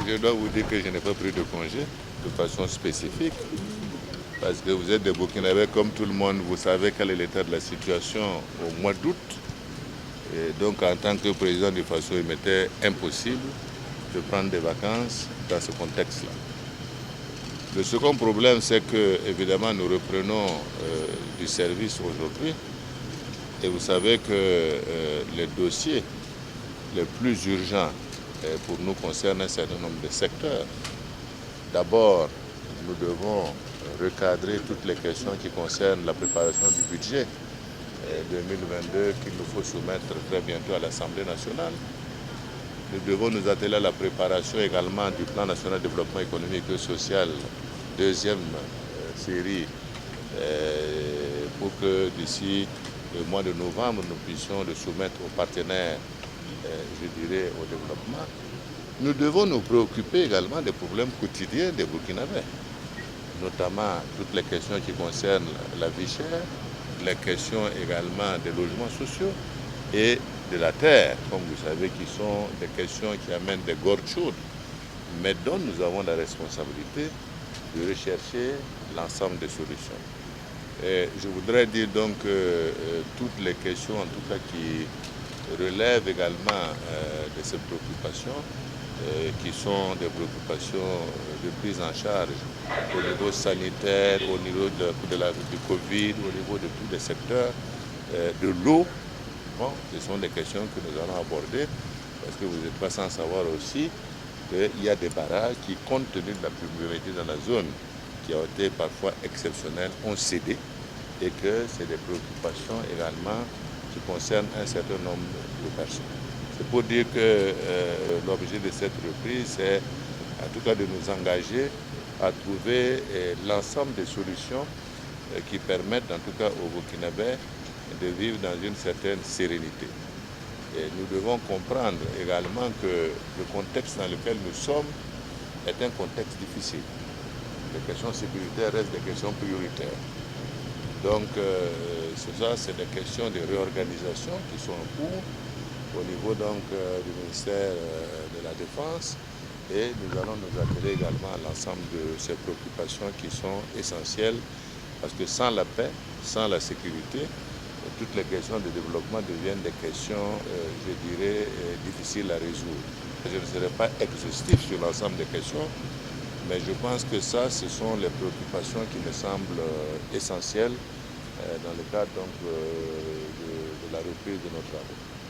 Je dois vous dire que je n'ai pas pris de congé de façon spécifique. Parce que vous êtes des Burkinabés comme tout le monde, vous savez quel est l'état de la situation au mois d'août. Et donc en tant que président du FASO, il m'était impossible de prendre des vacances dans ce contexte-là. Le second problème, c'est que évidemment nous reprenons du service aujourd'hui. Et vous savez que les dossiers les plus urgents pour nous concernent un certain nombre de secteurs. D'abord, nous devons recadrer toutes les questions qui concernent la préparation du budget 2022 qu'il nous faut soumettre très bientôt à l'Assemblée nationale. Nous devons nous atteler à la préparation également du plan national de développement économique et social, deuxième série, pour que d'ici le mois de novembre, nous puissions le soumettre aux partenaires, je dirais, au développement. Nous devons nous préoccuper également des problèmes quotidiens des Burkinabés, notamment toutes les questions qui concernent la vie chère, les questions également des logements sociaux et de la terre, comme vous savez, qui sont des questions qui amènent des gorges chaudes, mais dont nous avons la responsabilité de rechercher l'ensemble des solutions. Et je voudrais dire donc que toutes les questions, en tout cas, qui relèvent également de ces préoccupations, qui sont des préoccupations de prise en charge au niveau sanitaire, au niveau du Covid, au niveau de tous les secteurs, de l'eau. Bon, ce sont des questions que nous allons aborder, parce que vous n'êtes pas sans savoir aussi qu'il y a des barrages qui, compte tenu de la pluviométrie dans la zone, qui ont été parfois exceptionnelles, ont cédé, et que c'est des préoccupations également qui concernent un certain nombre de personnes. C'est pour dire que l'objet de cette reprise, c'est en tout cas de nous engager à trouver l'ensemble des solutions qui permettent en tout cas aux Burkinabés de vivre dans une certaine sérénité. Et nous devons comprendre également que le contexte dans lequel nous sommes est un contexte difficile. Les questions sécuritaires restent des questions prioritaires. Donc, c'est des questions de réorganisation qui sont en cours au niveau donc, du ministère de la Défense, et nous allons nous atteler également à l'ensemble de ces préoccupations qui sont essentielles, parce que sans la paix, sans la sécurité, toutes les questions de développement deviennent des questions, je dirais, difficiles à résoudre. Je ne serai pas exhaustif sur l'ensemble des questions, mais je pense que ça, ce sont les préoccupations qui me semblent essentielles dans le cadre donc, de la reprise de nos travaux.